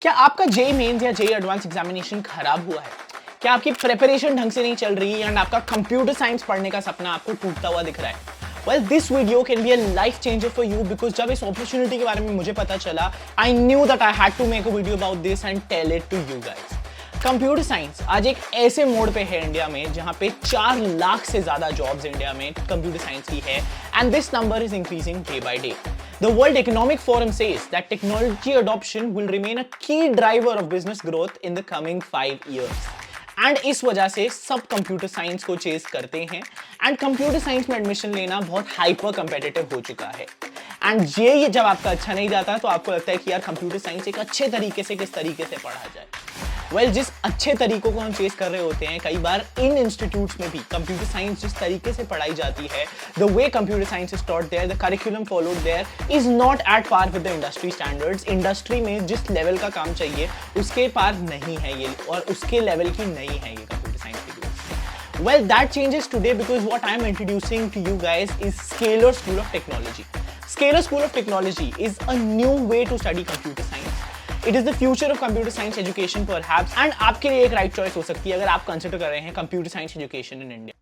क्या आपका JEE mains या जेईई एडवांस एग्जामिनेशन खराब हुआ है? क्या आपकी प्रिपरेशन ढंग से नहीं चल रही एंड आपका कंप्यूटर साइंस पढ़ने का सपना आपको टूटता हुआ दिख रहा है? Well, this video can be a life changer for you because जब इस opportunity के बारे में मुझे पता चला, I knew that I had to make a video about this and tell it to you guys. Computer science आज एक ऐसे मोड पे है इंडिया में जहां पे 4 लाख से ज्यादा जॉब्स इंडिया में कंप्यूटर साइंस की है and this number is increasing day by day. The World Economic Forum says that technology adoption will remain a key driver of business growth in the coming 5 years. And इस वजह से सब computer science को chess करते हैं and computer science में admission लेना बहुत हाइपर कंपेटिटिव हो चुका है. एंड ये जब आपका अच्छा नहीं जाता तो आपको लगता है कि यार कंप्यूटर साइंस एक अच्छे तरीके से किस तरीके से पढ़ा जाए. वेल, जिस अच्छे तरीकों को हम चेस कर रहे होते हैं, कई बार इन इंस्टीट्यूट्स में भी कंप्यूटर साइंस जिस तरीके से पढ़ाई जाती है, the way computer science is taught there, the curriculum followed there is not at par with the industry standards. Industry में जिस लेवल का काम चाहिए उसके पार नहीं है ये और उसके लेवल की नहीं है ये कंप्यूटर साइंस की. Well, that changes today because what I am introducing to you guys is Scalar School of Technology. Scalar School of Technology is a new way to study computer science. It is the future of computer science education perhaps, and आपके लिए एक right choice हो सकती है अगर आप consider कर रहे हैं computer science education in India.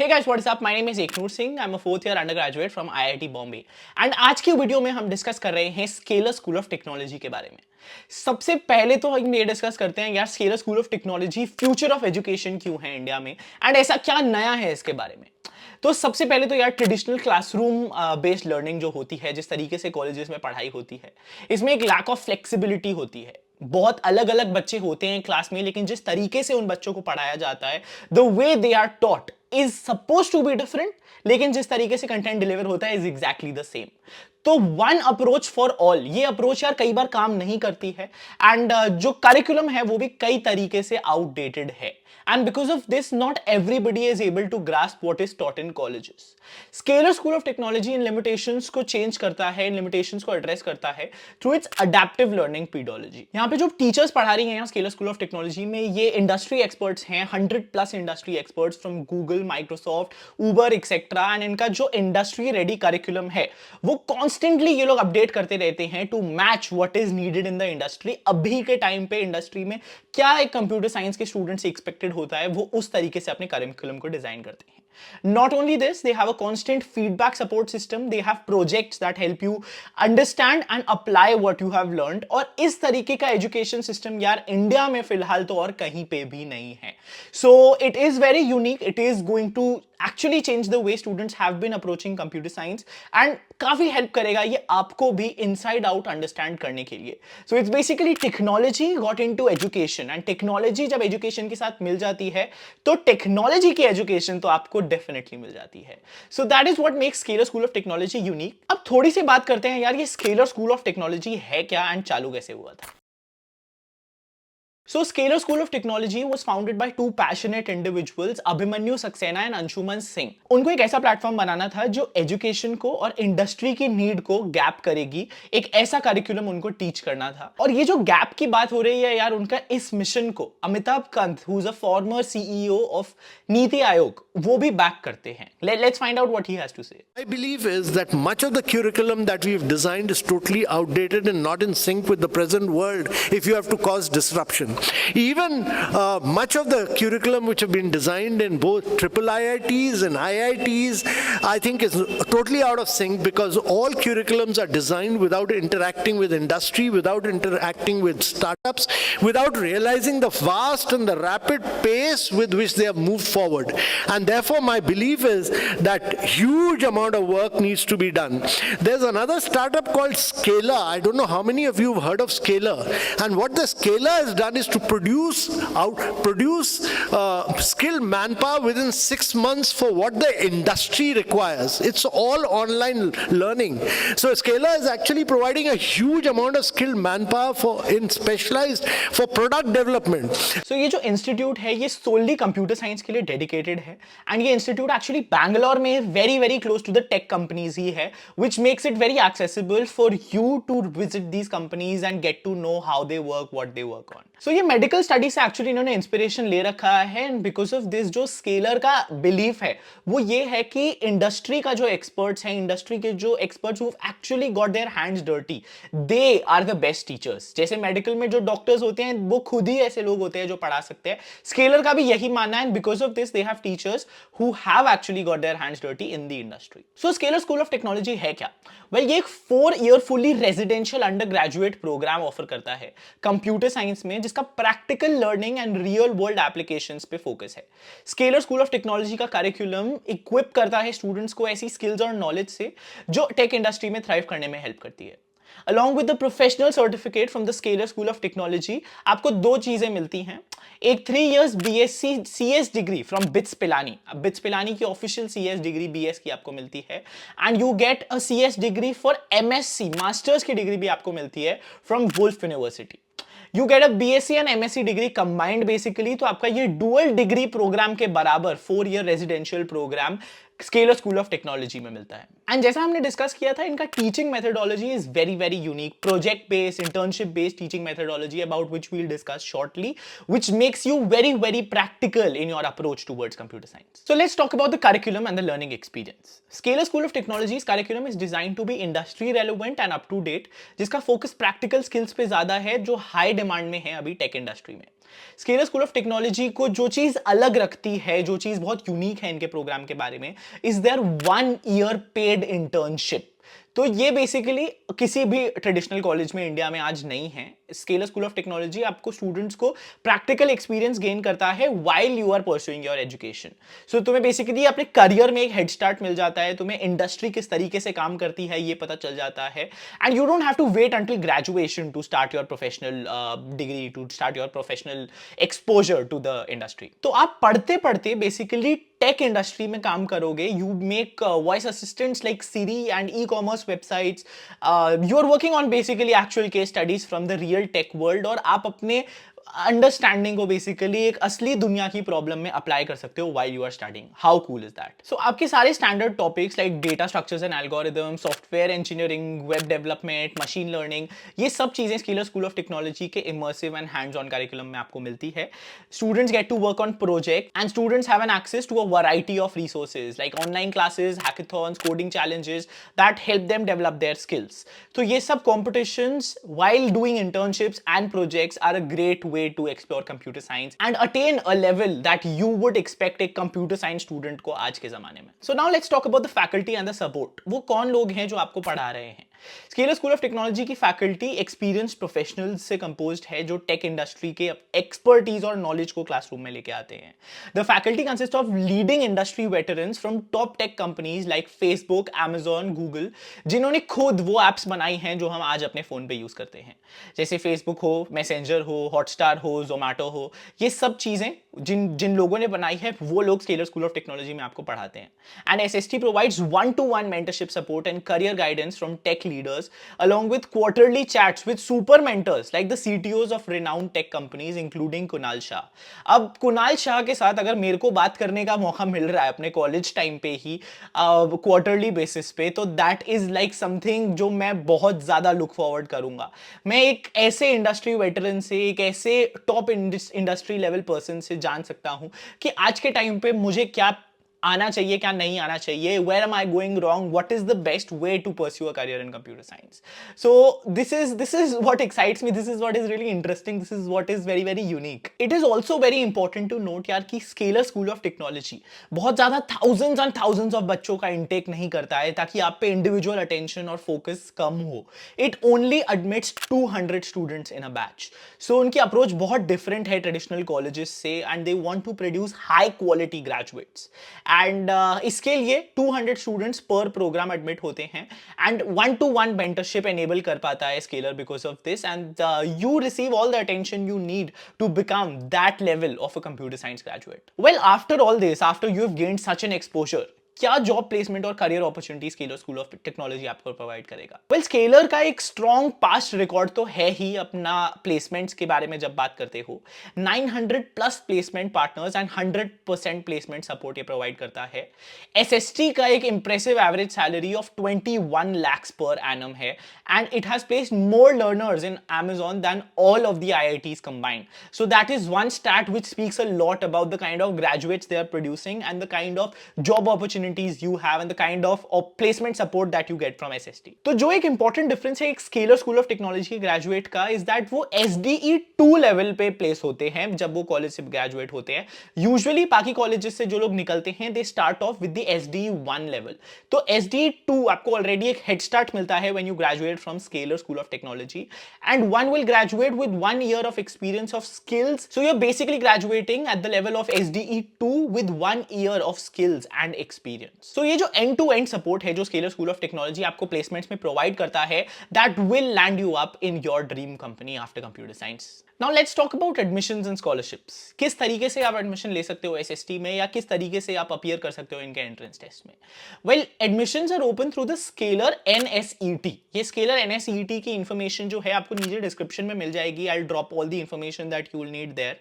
Hey guys, what is up? My name is Eknoor Singh. I'm a 4th year undergraduate from IIT Bombay. And आज की वीडियो में हम डिस्कस कर रहे हैं स्केलर स्कूल ऑफ टेक्नोलॉजी के बारे में. सबसे पहले तो हम ये डिस्कस करते हैं यार scalar School of technology future of education क्यों है इंडिया में एंड ऐसा क्या नया है इसके बारे में. तो सबसे पहले तो यार ट्रेडिशनल क्लासरूम बेस्ड लर्निंग जो होती है, जिस तरीके से कॉलेजेस में पढ़ाई होती है, इसमें एक लैक ऑफ फ्लेक्सिबिलिटी होती है. बहुत अलग अलग बच्चे होते हैं क्लास में, लेकिन जिस तरीके से उन बच्चों को पढ़ाया जाता है, the way they are taught is suppose to be different, लेकिन जिस तरीके से कंटेंट डिलीवर होता है इज एग्जैक्टली द सेम. तो वन अप्रोच फॉर ऑल, ये अप्रोच यार कई बार काम नहीं करती है एंड जो करिकुलम है वो भी कई तरीके से आउटडेटेड है. And because of this, not everybody is able to grasp what is taught in colleges. Scalar School of Technology in limitations को change करता है, इन limitations को address करता है through its adaptive learning pedology. यहाँ पे जो teachers पढ़ा रही हैं यहाँ Scalar School of Technology में, ये industry experts हैं, 100+ industry experts from Google, Microsoft, Uber, etc. And इनका जो industry ready curriculum है, वो constantly ये लोग update करते रहते हैं to match what is needed in the industry. अभी के time पे industry में क्या एक computer science के student से expected होता है, वो उस तरीके से अपने करिकुलम को डिजाइन करते हैं. Not only this, they have a constant feedback support system. They have projects that help you understand and apply what you have learned. और इस तरीके का एजुकेशन सिस्टम यार इंडिया में फिलहाल तो और कहीं पे भी नहीं है. So it is very unique. It is going to actually change the way students have been approaching computer science and काफी हेल्प करेगा ये आपको भी इनसाइड आउट अंडरस्टैंड करने के लिए. So it's basically technology got into education and technology जब education के साथ मिल जाती है तो टेक्नोलॉजी की एजुकेशन तो आपको डेफिनेटली मिल जाती है. So that is what makes scalar School of technology unique. अब थोड़ी सी बात करते हैं यार ये स्केलर स्कूल ऑफ टेक्नोलॉजी है क्या एंड चालू कैसे हुआ था. So Scalar School of Technology was founded by two passionate individuals, Abhimanyu Saxena and Anshuman Singh. उनको एक ऐसा प्लेटफॉर्म बनाना था जो एजुकेशन को और इंडस्ट्री की नीड को गैप करेगी, एक ऐसा करिकुलम उनको टीच करना था. और ये जो गैप की बात हो रही है यार, उनका इस मिशन को Amitabh Kant, who is a former CEO of NITI Aayog, वो भी बैक करते हैं. Let's find out what he has to say. I believe is that much of the curriculum that we've designed is totally outdated and not in sync with the present world if you have to cause disruption. Even much of the curriculum which have been designed in both triple IITs and IITs, I think is totally out of sync because all curriculums are designed without interacting with industry, without interacting with startups, without realizing the vast and the rapid pace with which they have moved forward. And therefore my belief is that huge amount of work needs to be done. There's another startup called Scalar. I don't know how many of you have heard of Scalar. And what the Scalar has done is to produce skilled manpower within 6 months for what the industry requires. It's all online learning. So Scalar is actually providing a huge amount of skilled manpower in specialized for product development. So ये जो institute है ये solely computer science के लिए dedicated है and ये institute actually Bangalore में very very close to the tech companies ही है, which makes it very accessible for you to visit these companies and get to know how they work, what they work on. So ये medical study से actually इन्होंने inspiration ले रखा है and because of this जो scalar का belief है वो ये है कि इंडस्ट्री का जो एक्सपर्ट्स हैं, इंडस्ट्री के जो experts who actually got their hands dirty, they are the best teachers. जैसे मेडिकल में जो डॉक्टर्स होते हैं वो खुद ही ऐसे लोग होते हैं जो पढ़ा सकते हैं, स्केलर का भी यही मानना है and because of this they have teachers who have actually got their hands dirty in the industry. So Scaler School of Technology है क्या? वेल ये एक 4 year fully residential undergraduate program offer करता है कंप्यूटर साइंस में, जिसका practical learning and real world applications पे focus है। स्केलर स्कूल ऑफ टेक्नोलॉजी का करिकुलम इक्विप करता है स्टूडेंट्स को ऐसी स्किल्स और नॉलेज से जो टेक इंडस्ट्री में थ्राइव करने में हेल्प करती है। Along with the professional certificate from the Scalar School of Technology, आपको 2 चीजें मिलती हैं। एक 3 years BSc CS degree from BITS Pilani, BITS Pilani की ऑफिशियल CS डिग्री BS की आपको मिलती है, and you get a CS degree for MSc masters की डिग्री भी आपको मिलती है from Wolf University. You get a BSc and MSc degree combined basically, तो आपका ये डुअल डिग्री प्रोग्राम के बराबर 4 year residential program Scaler School of Technology में मिलता है। एंड जैसा हमने डिस्कस किया था, इनका teaching methodology is very very unique, project based, internship based teaching methodology about which we will discuss shortly, which makes you very very practical in your approach towards computer science. So let's talk about the curriculum and the learning experience. Scalar School of Technology's curriculum is designed to be industry relevant and up to date, जिसका focus practical skills पे ज्यादा है जो high demand में है अभी tech industry में। Scalar School of technology को जो चीज अलग रखती है, जो चीज बहुत यूनिक है इनके प्रोग्राम के बारे में, is there 1 year paid internship. तो ये बेसिकली किसी भी ट्रेडिशनल कॉलेज में इंडिया में आज नहीं है। स्केलर स्कूल ऑफ टेक्नोलॉजी आपको स्टूडेंट्स को प्रैक्टिकल एक्सपीरियंस गेन करता है while you are pursuing your education. So तुम्हें बेसिकली अपने करियर में एक हेड स्टार्ट मिल जाता है, तुम्हें इंडस्ट्री किस तरीके से काम करती है ये पता चल जाता है, and you don't have to wait until graduation to start your professional degree, to start your professional exposure to the industry. तो आप पढ़ते पढ़ते बेसिकली टेक इंडस्ट्री में काम करोगे। You make voice assistants like Siri and e-commerce websites, you are working on basically actual case studies from the real tech world, और आप अपने अंडरस्टैंडिंग को बेसिकली एक असली दुनिया की प्रॉब्लम में अप्लाई कर सकते हो while you are studying. How cool is that? So आपके सारे standard topics like data structures and algorithm, software engineering, web development, machine learning, ये सब चीजें स्केलर स्कूल ऑफ टेक्नोलॉजी के immersive and hands on curriculum में आपको मिलती है। Students get to work on project and students have an access to a variety of resources like online classes, hackathons, coding challenges that help them develop their skills. तो ये सब competitions while doing internships and projects are a great way to explore computer science and attain a level that you would expect a computer science student को आज के जमाने में। So now let's talk about the faculty and the support. वो कौन लोग हैं जो आपको पढ़ा रहे हैं? स्केलर स्कूल ऑफ टेक्नोलॉजी की फैकल्टी एक्सपीरियंस्ड प्रोफेशनल्स से कंपोज्ड है जो टेक इंडस्ट्री के एक्सपर्टीज और नॉलेज को क्लासरूम में लेके आते हैं। The faculty consist of leading industry veterans from top tech companies like Facebook, Amazon, Google, जिन्होंने खुद वो एप्स बनाई हैं जो हम आज अपने फोन पे यूज करते हैं, जैसे फेसबुक हो, मैसेंजर हो, हॉटस्टार हो, जोमैटो हो। ये सब चीजें जिन लोगों ने बनाई है वो लोग स्केलर स्कूल ऑफ टेक्नोलॉजी में आपको पढ़ाते हैं। And SST provides 1-to-1 mentorship support and career guidance from tech leaders, along with quarterly chats with super mentors like the CTOs of renowned tech companies including Kunal Shah. अब कुणाल शाह के साथ अगर मेरे को बात करने का मौका मिल रहा है अपने कॉलेज टाइम पे ही क्वार्टरली बेसिस पे, तो दैट इज लाइक समथिंग जो मैं बहुत ज्यादा लुक फॉरवर्ड करूंगा। मैं एक ऐसे इंडस्ट्री वेटरन से, एक ऐसे टॉप इंडस्ट्री लेवल पर्सन से जान सकता हूं कि आज के टाइम पे मुझे क्या आना चाहिए, क्या नहीं आना चाहिए, where am I going wrong, what is the best way to pursue a career in computer science. So this is what excites me, this is what is really interesting, this is what is very very unique. It is also very important to note यार कि scalar School of technology बहुत ज्यादा thousands and thousands of बच्चों का intake नहीं करता है ताकि आप पे इंडिविजुअल अटेंशन और फोकस कम हो। It only admits 200 students in a batch. So उनकी अप्रोच बहुत डिफरेंट है ट्रेडिशनल कॉलेजेस से, and they want to produce high quality graduates. And इसके लिए 200 स्टूडेंट्स पर प्रोग्राम एडमिट होते हैं एंड 1-to-1 मेंटरशिप एनेबल कर पाता है Scaler because of this, and you receive all the attention you need to become that level of a computer science graduate. Well after all this, after you have gained such an exposure, क्या job placement और career opportunity Scaler School of Technology आपको provide करेगा? Well, Scaler का एक strong past record तो है ही अपना placements के बारे में जब बात करते हो। 900 plus placement partners and 100% placement support ये प्रोवाइड करता है। एसएसटी का एक impressive average salary of 21 lakhs per annum है, and it has placed more learners in Amazon than all of the IITs combined. So that is one stat which speaks a lot about the kind of graduates they are producing and the kind of job opportunities you have and the kind of placement support that you get from SST. तो जो एक important difference है एक scalar School of Technology के graduate का is that वो SDE 2 level पे place होते हैं जब वो कॉलेज से ग्रेजुएट होते हैं। यूजुअली बाकी कॉलेजेस से जो लोग निकलते हैं they start of with the SDE 1 level. तो SDE 2 आपको ऑलरेडी एक हेड स्टार्ट मिलता है when you graduate from Scalar School of Technology, and one will graduate with 1 year of experience of skills. So you're basically graduating at the level of SDE 2 with 1 year of skills and experience. So ये जो end-to-end support है जो Scalar School of Technology आपको placements में provide करता है, that will land you up in your dream company after computer science. Now let's talk about admissions and scholarships. किस तरीके से आप एडमिशन ले सकते हो SST में या किस तरीके से आप अपीयर कर सकते हो इनके एंट्रेंस टेस्ट में? Well, admissions are open through the Scalar NSET. ये Scalar NSET की इंफॉर्मेशन जो है आपको नीचे डिस्क्रिप्शन में मिल जाएगी। I'll drop all the information that you will need there.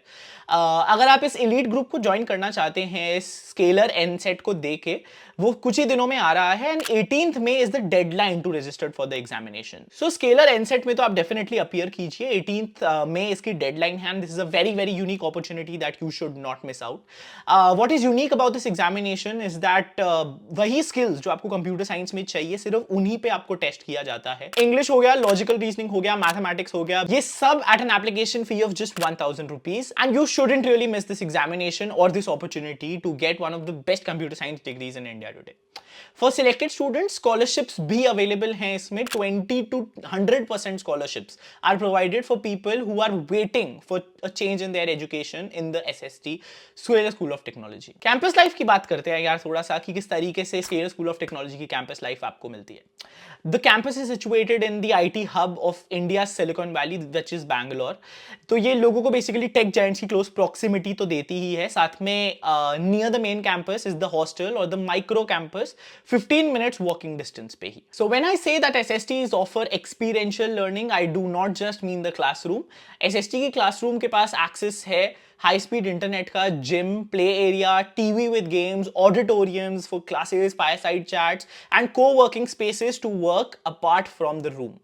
अगर आप इस elite ग्रुप को ज्वाइन करना चाहते हैं इस Scalar NSET को देके, वो कुछ ही दिनों में आ रहा है and 18th May is the deadline to register for the examination. So Scalar NSET में तो आप डेफिनेटली अपीयर कीजिए। 18th May इसकी डेडलाइन है and this is a very very unique opportunity that you should not miss out. What is unique about this examination is that वही skills जो आपको computer science में चाहिए सिर्फ उन्हीं पे आपको टेस्ट किया जाता है। इंग्लिश हो गया, लॉजिकल रीजनिंग हो गया, मैथमेटिक्स हो गया, ये सब at an application fee of just 1000 rupees, and you shouldn't really miss this examination or this opportunity to get one of the best computer science degrees in India today. For selected students, scholarships भी available हैं इसमें। 20 to 100% scholarships are provided for people who are waiting for a change in their education in the SST Scalar School of Technology. Campus life की बात करते हैं यार थोड़ा सा कि किस तरीके से Scalar School of Technology की कैंपस लाइफ आपको मिलती है। The campus is situated in the IT hub of India's Silicon Valley, which is Bangalore. तो ये लोगों को basically tech giants की close proximity तो देती ही है। साथ में near the main campus is the hostel or the micro campus, 15 minutes walking distance पे ही। So when I say that SSTs offer experiential learning, I do not just mean the classroom. SST की classroom के पास access है high speed internet का, gym, play area, TV with games, auditoriums for classes, fireside chats and co-working spaces to work apart from the room.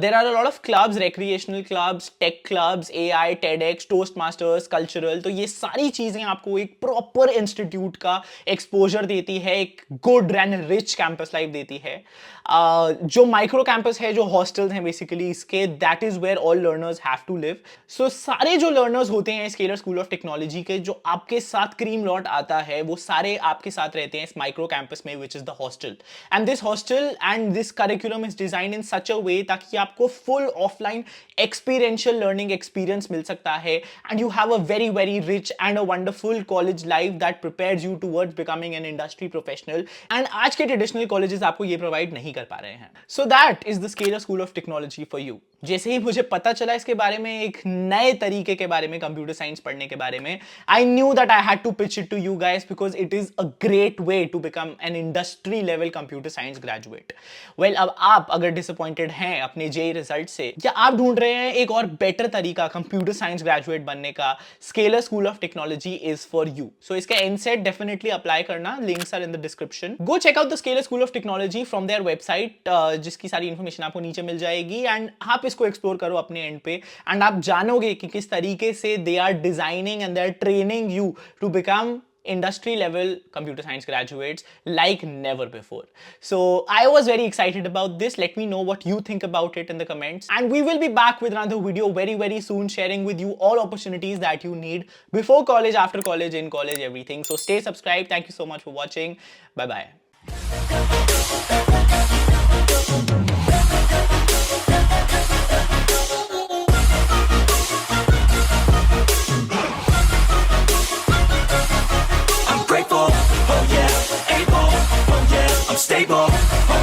There are a lot of clubs, recreational clubs, tech clubs, AI, TEDx, Toastmasters, cultural. तो ये सारी चीजें आपको एक proper institute का exposure देती है, एक good and rich campus life देती है। जो माइक्रो कैंपस है, जो हॉस्टल्स हैं बेसिकली इसके, that is where all learners have to live. So सारे जो लर्नर्स होते हैं स्केलर स्कूल ऑफ टेक्नोलॉजी के, जो आपके साथ क्रीम लॉट आता है, वो सारे आपके साथ रहते हैं इस माइक्रो कैंपस में, which is the hostel. And this hostel and this curriculum is design in such a way ताकि आपको full offline experiential learning experience मिल सकता है and you have a very very rich and a wonderful college life that prepares you towards becoming an industry professional. And आज के traditional colleges आपको ये provide नहीं कर पा रहे हैं। So that is the Scaler School of technology for you. जैसे ही मुझे पता चला इसके बारे में, एक नए तरीके के बारे में, कंप्यूटर साइंस पढ़ने के बारे में, I knew that I had to pitch it to you guys because it is a great way to become an industry level computer science graduate. Well, अब आप अगर डिसअपॉइंटेड हैं अपने जेई रिजल्ट से, या आप ढूंढ रहे हैं एक और बेटर तरीका कंप्यूटर साइंस ग्रेजुएट बनने का, Scaler School of Technology is for you. So इसका एनसेट डेफिनेटली अप्लाई करना, links are in the description. Go check out the Scaler School of Technology from their website, जिसकी सारी information आपको नीचे मिल जाएगी, and आप इसको एक्सप्लोर करो अपने एंड पे, एंड आप जानोगे कि किस तरीके से they are designing and they are training you to become industry level computer science graduates like never before. So I was very excited about this. Let me know what you think about it in the comments, and we will be back with another video very very soon, sharing with you all opportunities that you need before college, after college, in college, everything. So stay subscribed. Thank you so much for watching. Bye bye. Grateful, oh yeah, able, oh yeah, I'm stable, oh